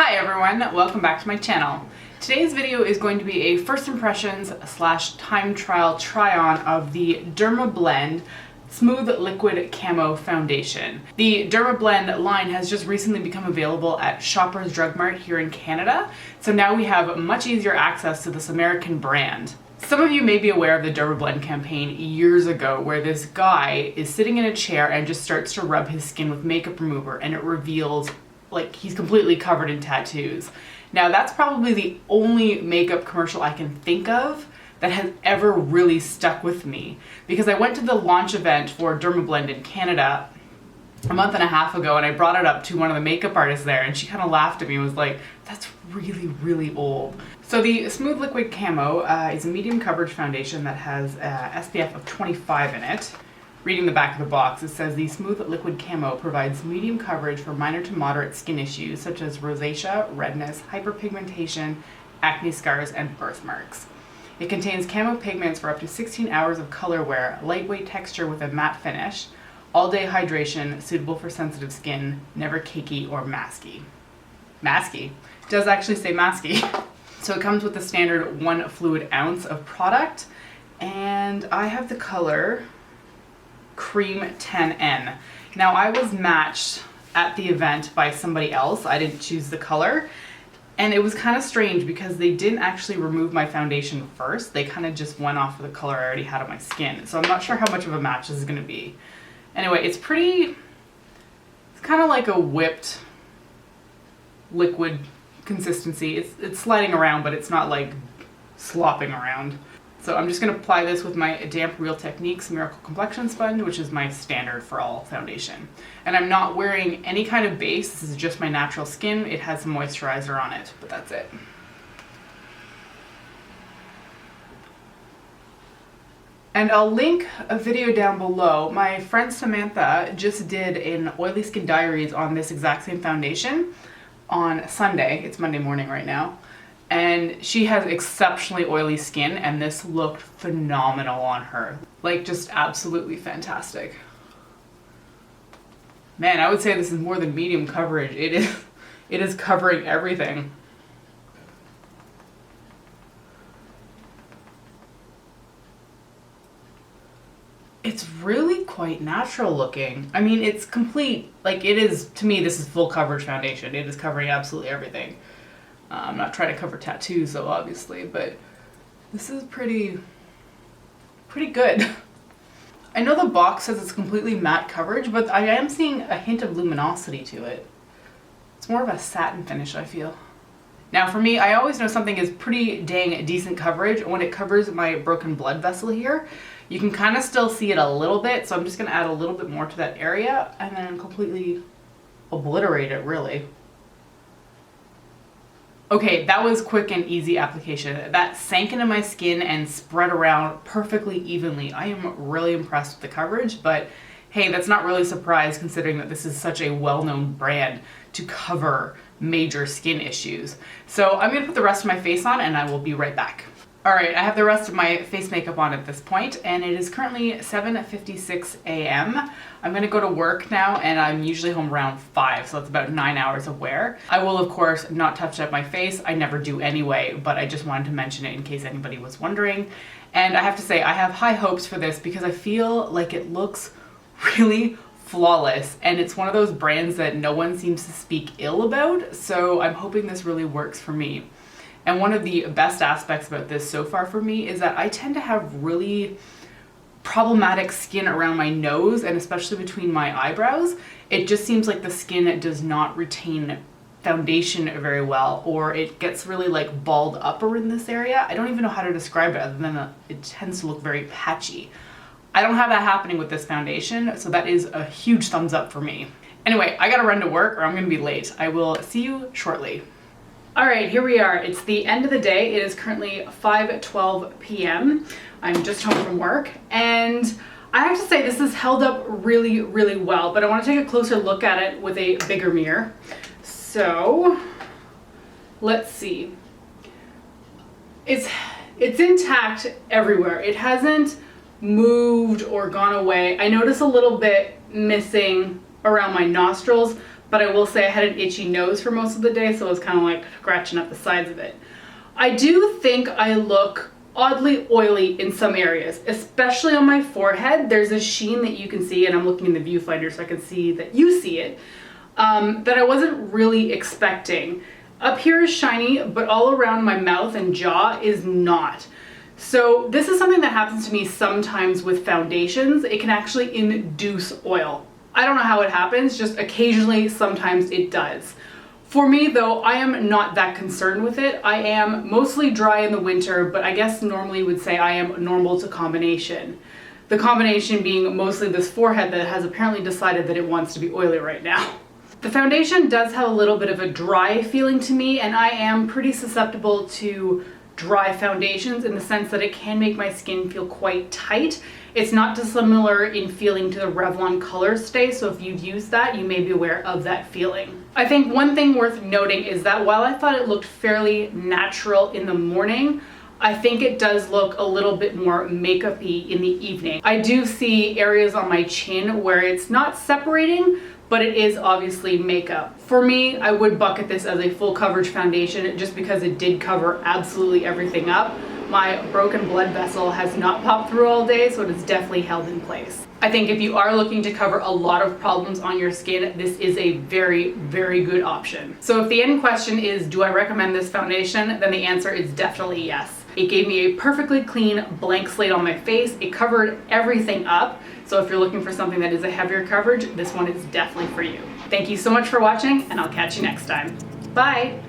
Hi everyone, welcome back to my channel. Today's video is going to be a first impressions / time trial try-on of the DERMABLEND Smooth Liquid Camo Foundation. The DERMABLEND line has just recently become available at Shoppers Drug Mart here in Canada, so now we have much easier access to this American brand. Some of you may be aware of the DERMABLEND campaign years ago where this guy is sitting in a chair and just starts to rub his skin with makeup remover and it reveals like he's completely covered in tattoos. Now that's probably the only makeup commercial I can think of that has ever really stuck with me, because I went to the launch event for DERMABLEND in Canada a month and a half ago and I brought it up to one of the makeup artists there and she kind of laughed at me and was like, that's really old. So the Smooth Liquid Camo is a medium coverage foundation that has SPF of 25 in it. Reading the back of the box, it says the Smooth Liquid Camo provides medium coverage for minor to moderate skin issues such as rosacea, redness, hyperpigmentation, acne scars, and birthmarks. It contains camo pigments for up to 16 hours of color wear, lightweight texture with a matte finish, all-day hydration, suitable for sensitive skin, never cakey or masky. Masky? It does actually say masky. So it comes with the standard 1 fluid ounce of product, and I have the color Cream 10N. Now I was matched at the event by somebody else. I didn't choose the color, and it was kind of strange because they didn't actually remove my foundation first. They kind of just went off of the color I already had on my skin. So I'm not sure how much of a match this is going to be. Anyway, it's kind of like a whipped liquid consistency. It's sliding around, but it's not like slopping around. So I'm just going to apply this with my Damp Real Techniques Miracle Complexion Sponge, which is my standard for all foundation. And I'm not wearing any kind of base. This is just my natural skin. It has some moisturizer on it, but that's it. And I'll link a video down below. My friend Samantha just did an Oily Skin Diaries on this exact same foundation on Sunday. It's Monday morning right now. And she has exceptionally oily skin and this looked phenomenal on her. Like just absolutely fantastic. Man, I would say this is more than medium coverage. It is covering everything. It's really quite natural looking. I mean, it's complete, like it is, to me, this is full coverage foundation. It is covering absolutely everything. I'm not trying to cover tattoos though, obviously, but this is pretty good. I know the box says it's completely matte coverage, but I am seeing a hint of luminosity to it. It's more of a satin finish, I feel. Now for me, I always know something is pretty dang decent coverage when it covers my broken blood vessel here. You can kind of still see it a little bit, so I'm just going to add a little bit more to that area and then completely obliterate it, really. Okay, that was quick and easy application. That sank into my skin and spread around perfectly evenly. I am really impressed with the coverage, but hey, that's not really a surprise considering that this is such a well-known brand to cover major skin issues. So I'm gonna put the rest of my face on and I will be right back. All right, I have the rest of my face makeup on at this point, and it is currently 7:56 a.m. I'm gonna go to work now, and I'm usually home around 5, so that's about 9 hours of wear. I will, of course, not touch up my face. I never do anyway, but I just wanted to mention it in case anybody was wondering. And I have to say, I have high hopes for this because I feel like it looks really flawless, and it's one of those brands that no one seems to speak ill about, so I'm hoping this really works for me. And one of the best aspects about this so far for me is that I tend to have really problematic skin around my nose and especially between my eyebrows. It just seems like the skin does not retain foundation very well, or it gets really like balled up in this area. I don't even know how to describe it other than it tends to look very patchy. I don't have that happening with this foundation, so that is a huge thumbs up for me. Anyway, I gotta run to work or I'm gonna be late. I will see you shortly. All right, here we are. It's the end of the day. It is currently 5:12 p.m. I'm just home from work, and I have to say this has held up really well, but I want to take a closer look at it with a bigger mirror. So let's see. It's intact everywhere. It hasn't moved or gone away. I notice a little bit missing around my nostrils, but I will say I had an itchy nose for most of the day, so I was kind of like scratching up the sides of it. I do think I look oddly oily in some areas, especially on my forehead. There's a sheen that you can see, and I'm looking in the viewfinder so I can see that you see it, that I wasn't really expecting. Up here is shiny, but all around my mouth and jaw is not. So this is something that happens to me sometimes with foundations. It can actually induce oil. I don't know how it happens, just occasionally, sometimes it does. For me though, I am not that concerned with it. I am mostly dry in the winter, but I guess normally would say I am normal to combination. The combination being mostly this forehead that has apparently decided that it wants to be oily right now. The foundation does have a little bit of a dry feeling to me, and I am pretty susceptible to dry foundations in the sense that it can make my skin feel quite tight. It's not dissimilar in feeling to the Revlon Color Stay, so if you've used that, you may be aware of that feeling. I think one thing worth noting is that while I thought it looked fairly natural in the morning, I think it does look a little bit more makeup-y in the evening. I do see areas on my chin where it's not separating, but it is obviously makeup. For me, I would bucket this as a full coverage foundation just because it did cover absolutely everything up. My broken blood vessel has not popped through all day, so it is definitely held in place. I think if you are looking to cover a lot of problems on your skin, this is a very, very good option. So if the end question is, do I recommend this foundation? Then the answer is definitely yes. It gave me a perfectly clean blank slate on my face. It covered everything up. So if you're looking for something that is a heavier coverage, this one is definitely for you. Thank you so much for watching, and I'll catch you next time. Bye.